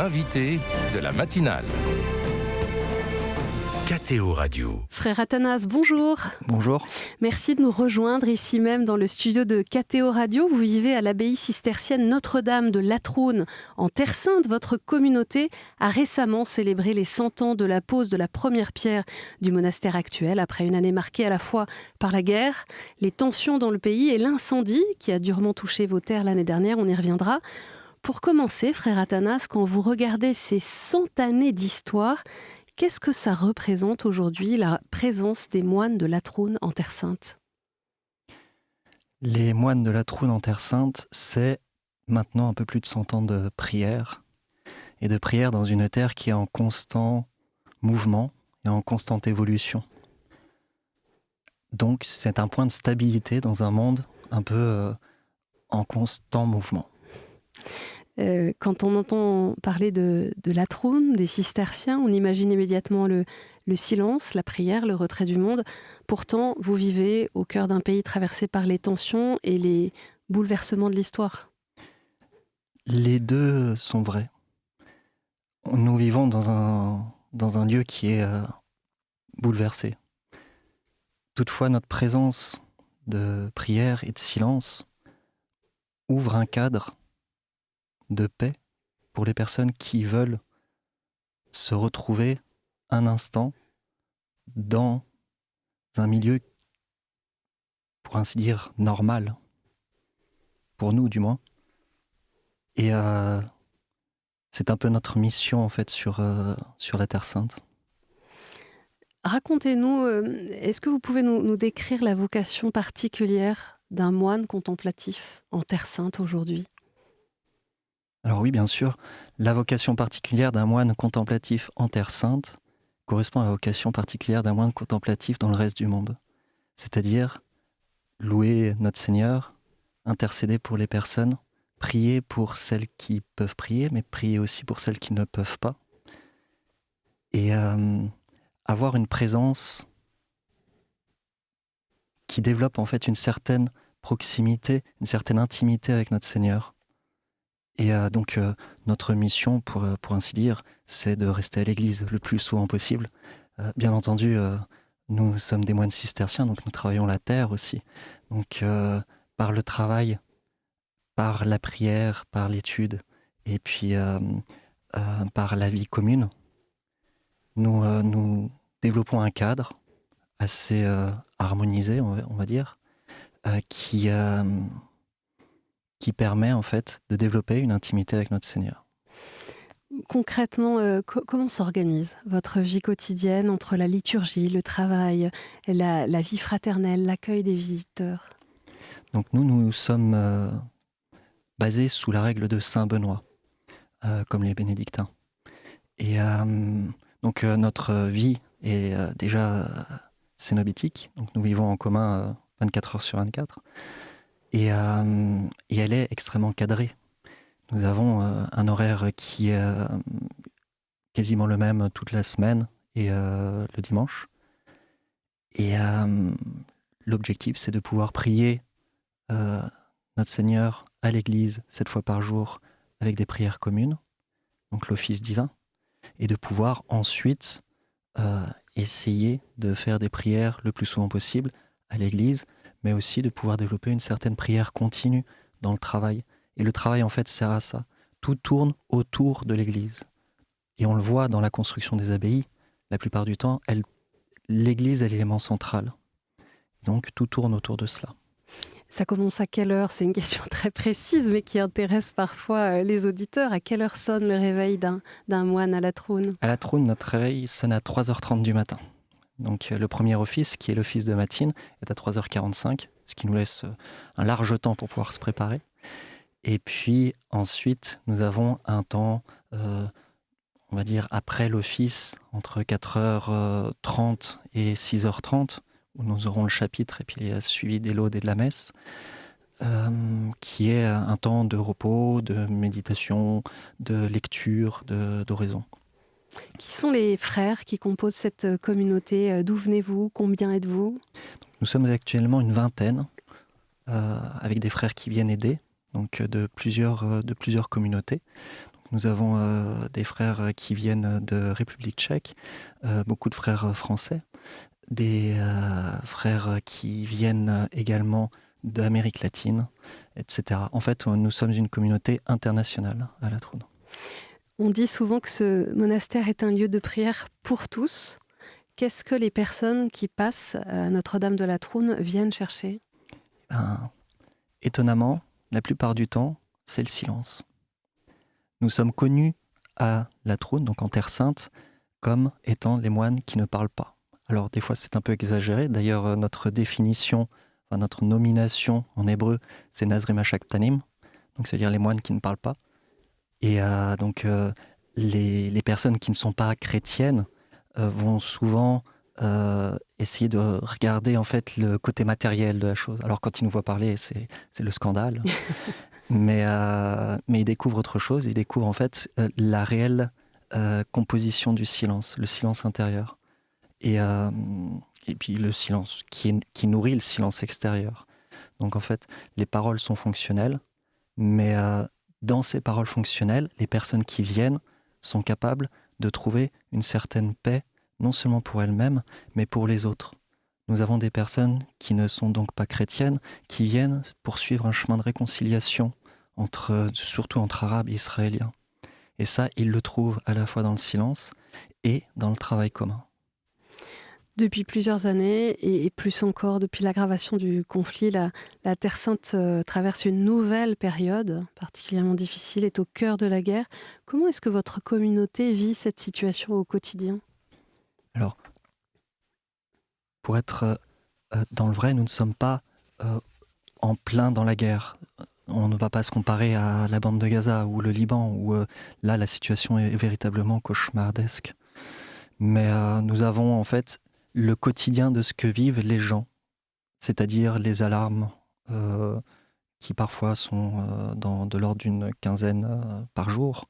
l'invité de la matinale. KTO Radio. Frère Athanas, bonjour. Bonjour. Merci de nous rejoindre ici même dans le studio de KTO Radio. Vous vivez à l'abbaye cistercienne Notre-Dame de Latroun, en Terre Sainte. Votre communauté a récemment célébré les 100 ans de la pose de la première pierre du monastère actuel, après une année marquée à la fois par la guerre, les tensions dans le pays et l'incendie qui a durement touché vos terres l'année dernière. On y reviendra. Pour commencer, frère Athanas, quand vous regardez ces 100 années d'histoire, qu'est-ce que ça représente aujourd'hui, la présence des moines de Latroun en Terre Sainte ? Les moines de Latroun en Terre Sainte, c'est maintenant un peu plus de 100 ans de prière, et de prière dans une terre qui est en constant mouvement et en constante évolution. Donc c'est un point de stabilité dans un monde un peu en constant mouvement. Quand on entend parler de Latroun, des cisterciens, on imagine immédiatement le silence, la prière, le retrait du monde. Pourtant, vous vivez au cœur d'un pays traversé par les tensions et les bouleversements de l'histoire. Les deux sont vrais. Nous vivons dans un lieu qui est bouleversé. Toutefois, notre présence de prière et de silence ouvre un cadre de paix pour les personnes qui veulent se retrouver un instant dans un milieu, pour ainsi dire, normal. Pour nous, du moins. Et c'est un peu notre mission, en fait, sur la Terre Sainte. Racontez-nous, est-ce que vous pouvez nous décrire la vocation particulière d'un moine contemplatif en Terre Sainte aujourd'hui ? Alors oui, bien sûr, la vocation particulière d'un moine contemplatif en Terre Sainte correspond à la vocation particulière d'un moine contemplatif dans le reste du monde. C'est-à-dire louer notre Seigneur, intercéder pour les personnes, prier pour celles qui peuvent prier, mais prier aussi pour celles qui ne peuvent pas. Et avoir une présence qui développe en fait une certaine proximité, une certaine intimité avec notre Seigneur. Et donc notre mission, pour ainsi dire, c'est de rester à l'église le plus souvent possible. Bien entendu, nous sommes des moines cisterciens, donc nous travaillons la terre aussi. Donc par le travail, par la prière, par l'étude, et puis par la vie commune, nous développons un cadre assez harmonisé, on va dire, qui permet en fait de développer une intimité avec notre Seigneur. Concrètement, comment s'organise votre vie quotidienne entre la liturgie, le travail, la vie fraternelle, l'accueil des visiteurs ? Donc nous sommes basés sous la règle de Saint Benoît, comme les bénédictins. Et donc notre vie est déjà cénobitique, donc nous vivons en commun 24 heures sur 24. Et elle est extrêmement cadrée. Nous avons un horaire qui est quasiment le même toute la semaine et le dimanche. Et l'objectif, c'est de pouvoir prier notre Seigneur à l'église 7 fois par jour avec des prières communes, donc l'office divin, et de pouvoir ensuite essayer de faire des prières le plus souvent possible à l'église, mais aussi de pouvoir développer une certaine prière continue dans le travail. Et le travail, en fait, sert à ça. Tout tourne autour de l'église. Et on le voit dans la construction des abbayes, la plupart du temps, l'église est l'élément central. Donc, tout tourne autour de cela. Ça commence à quelle heure ? C'est une question très précise, mais qui intéresse parfois les auditeurs. À quelle heure sonne le réveil d'un moine à Latroun ? À Latroun, notre réveil sonne à 3h30 du matin. Donc le premier office, qui est l'office de matine, est à 3h45, ce qui nous laisse un large temps pour pouvoir se préparer. Et puis ensuite, nous avons un temps, on va dire, après l'office, entre 4h30 et 6h30, où nous aurons le chapitre et puis suivi des laudes et de la messe, qui est un temps de repos, de méditation, de lecture, d'oraison. Qui sont les frères qui composent cette communauté ? D'où venez-vous ? Combien êtes-vous ? Nous sommes actuellement une vingtaine, avec des frères qui viennent aider, donc de plusieurs communautés. Donc Nous avons des frères qui viennent de République tchèque, beaucoup de frères français, des frères qui viennent également d'Amérique latine, etc. En fait, nous sommes une communauté internationale à La Troune. On dit souvent que ce monastère est un lieu de prière pour tous. Qu'est-ce que les personnes qui passent à Notre-Dame de la Troune viennent chercher ? Étonnamment, la plupart du temps, c'est le silence. Nous sommes connus à La Troune, donc en Terre Sainte, comme étant les moines qui ne parlent pas. Alors des fois c'est un peu exagéré, d'ailleurs notre définition, notre nomination en hébreu, c'est Nazrim Ashaktanim, donc ça veut dire les moines qui ne parlent pas. Et donc les personnes qui ne sont pas chrétiennes vont souvent essayer de regarder en fait le côté matériel de la chose. Alors quand ils nous voient parler, c'est le scandale. mais ils découvrent autre chose, ils découvrent en fait la réelle composition du silence, le silence intérieur. Et puis le silence qui nourrit le silence extérieur. Donc en fait, les paroles sont fonctionnelles, mais dans ces paroles fonctionnelles, les personnes qui viennent sont capables de trouver une certaine paix, non seulement pour elles-mêmes, mais pour les autres. Nous avons des personnes qui ne sont donc pas chrétiennes, qui viennent poursuivre un chemin de réconciliation, surtout entre Arabes et Israéliens. Et ça, ils le trouvent à la fois dans le silence et dans le travail commun. Depuis plusieurs années, et plus encore depuis l'aggravation du conflit, la Terre Sainte traverse une nouvelle période particulièrement difficile, est au cœur de la guerre. Comment est-ce que votre communauté vit cette situation au quotidien ? Alors, pour être dans le vrai, nous ne sommes pas en plein dans la guerre. On ne va pas se comparer à la bande de Gaza ou le Liban, où là, la situation est véritablement cauchemardesque. Mais nous avons en fait le quotidien de ce que vivent les gens, c'est-à-dire les alarmes qui parfois sont de l'ordre d'une quinzaine par jour,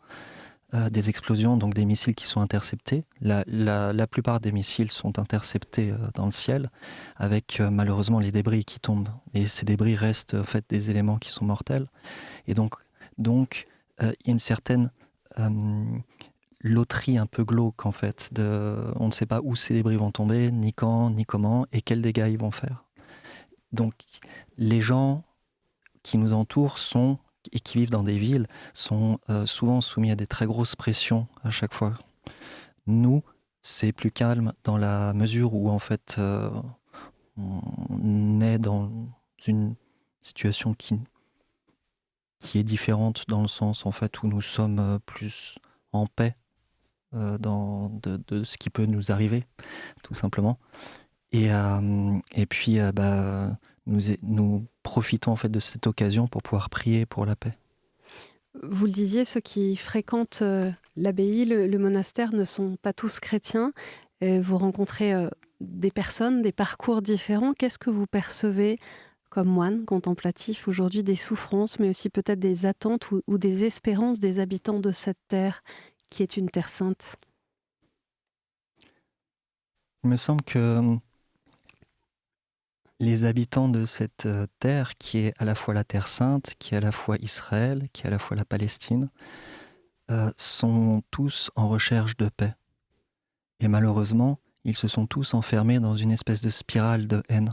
des explosions, donc des missiles qui sont interceptés. La plupart des missiles sont interceptés dans le ciel, avec malheureusement les débris qui tombent. Et ces débris restent en fait des éléments qui sont mortels. Et donc il y a une certaine loterie un peu glauque en fait. On ne sait pas où ces débris vont tomber, ni quand, ni comment, et quels dégâts ils vont faire. Donc les gens qui nous entourent et qui vivent dans des villes sont souvent soumis à des très grosses pressions à chaque fois. Nous, c'est plus calme dans la mesure où en fait on est dans une situation qui est différente dans le sens en fait où nous sommes plus en paix de ce qui peut nous arriver, tout simplement. Et puis nous profitons en fait de cette occasion pour pouvoir prier pour la paix. Vous le disiez, ceux qui fréquentent l'abbaye, le monastère, ne sont pas tous chrétiens. Vous rencontrez des personnes, des parcours différents. Qu'est-ce que vous percevez comme moine contemplatif aujourd'hui, des souffrances, mais aussi peut-être des attentes ou des espérances des habitants de cette terre qui est une terre sainte ? Il me semble que les habitants de cette terre, qui est à la fois la Terre Sainte, qui est à la fois Israël, qui est à la fois la Palestine, sont tous en recherche de paix. Et malheureusement, ils se sont tous enfermés dans une espèce de spirale de haine.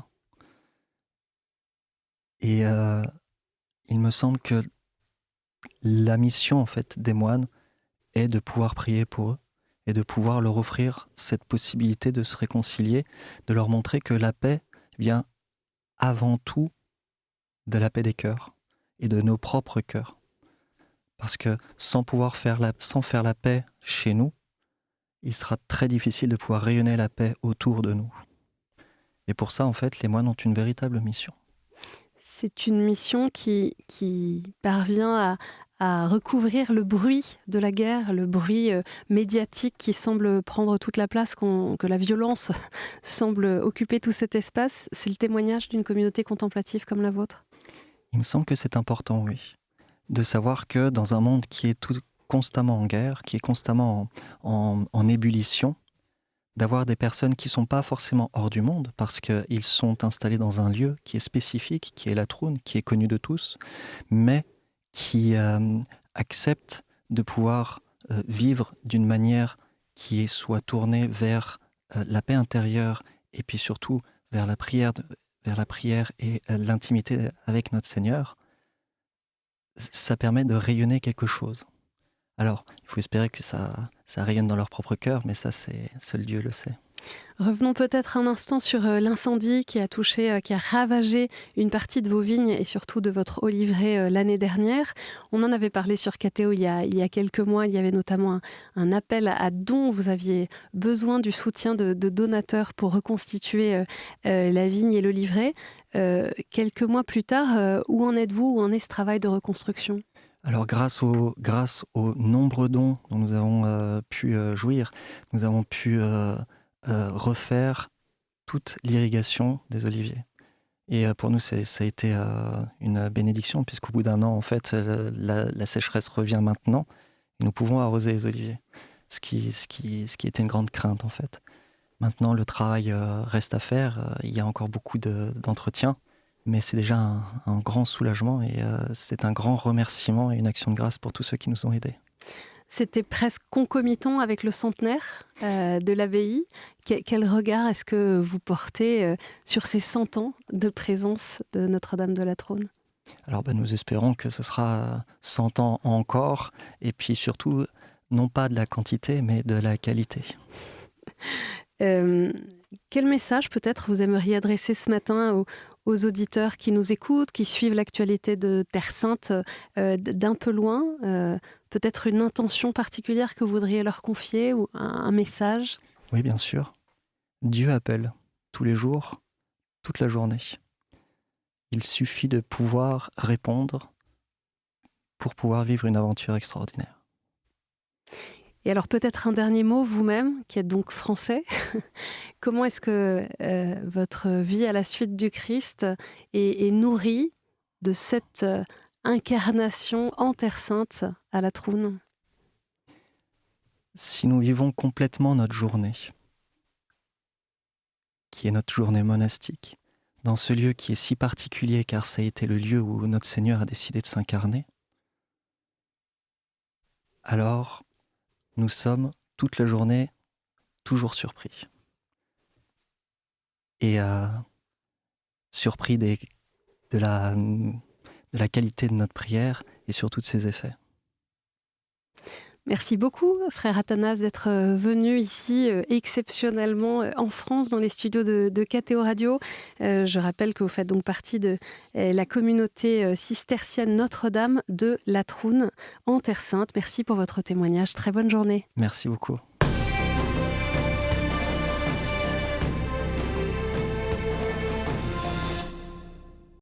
Et il me semble que la mission en fait des moines est de pouvoir prier pour eux et de pouvoir leur offrir cette possibilité de se réconcilier, de leur montrer que la paix vient avant tout de la paix des cœurs et de nos propres cœurs. Parce que sans faire la paix chez nous, il sera très difficile de pouvoir rayonner la paix autour de nous. Et pour ça, en fait, les moines ont une véritable mission. C'est une mission qui parvient à recouvrir le bruit de la guerre, le bruit médiatique qui semble prendre toute la place, que la violence semble occuper tout cet espace. C'est le témoignage d'une communauté contemplative comme la vôtre ? Il me semble que c'est important, oui, de savoir que dans un monde qui est constamment en guerre, qui est constamment en ébullition, d'avoir des personnes qui ne sont pas forcément hors du monde, parce qu'ils sont installés dans un lieu qui est spécifique, qui est la Troune, qui est connu de tous, mais qui acceptent de pouvoir vivre d'une manière qui soit tournée vers la paix intérieure et puis surtout vers la prière et l'intimité avec notre Seigneur, ça permet de rayonner quelque chose. Alors, il faut espérer que ça rayonne dans leur propre cœur, mais ça, seul Dieu le sait. Revenons peut-être un instant sur l'incendie qui a touché, qui a ravagé une partie de vos vignes et surtout de votre olivier l'année dernière. On en avait parlé sur KTO il y a quelques mois. Il y avait notamment un appel à dons. Vous aviez besoin du soutien de donateurs pour reconstituer la vigne et l'olivier. Quelques mois plus tard, où en êtes-vous? Où en est ce travail de reconstruction? Alors, grâce aux nombreux dons dont nous avons pu jouir, nous avons pu refaire toute l'irrigation des oliviers. Et pour nous, ça a été une bénédiction, puisqu'au bout d'un an, en fait, la sécheresse revient maintenant, et nous pouvons arroser les oliviers, ce qui était une grande crainte, en fait. Maintenant, le travail reste à faire, il y a encore beaucoup d'entretien, mais c'est déjà un grand soulagement, et c'est un grand remerciement et une action de grâce pour tous ceux qui nous ont aidés. C'était presque concomitant avec le centenaire de l'abbaye. Quel regard est-ce que vous portez sur ces 100 ans de présence de Notre-Dame de la Trône? Alors nous espérons que ce sera 100 ans encore, et puis surtout, non pas de la quantité, mais de la qualité. Quel message peut-être vous aimeriez adresser ce matin aux auditeurs qui nous écoutent, qui suivent l'actualité de Terre Sainte d'un peu loin? Peut-être une intention particulière que vous voudriez leur confier ou un message? Oui, bien sûr. Dieu appelle tous les jours, toute la journée. Il suffit de pouvoir répondre pour pouvoir vivre une aventure extraordinaire. Et alors peut-être un dernier mot, vous-même, qui êtes donc français, comment est-ce que votre vie à la suite du Christ est nourrie de cette incarnation en Terre Sainte à la Troune? Si nous vivons complètement notre journée, qui est notre journée monastique, dans ce lieu qui est si particulier car ça a été le lieu où notre Seigneur a décidé de s'incarner, alors nous sommes toute la journée toujours surpris. Et surpris de la qualité de notre prière et surtout de ses effets. Merci beaucoup, frère Athanas, d'être venu ici exceptionnellement en France, dans les studios de KTO Radio. Je rappelle que vous faites donc partie de la communauté cistercienne Notre-Dame de la Troune en Terre Sainte. Merci pour votre témoignage. Très bonne journée. Merci beaucoup.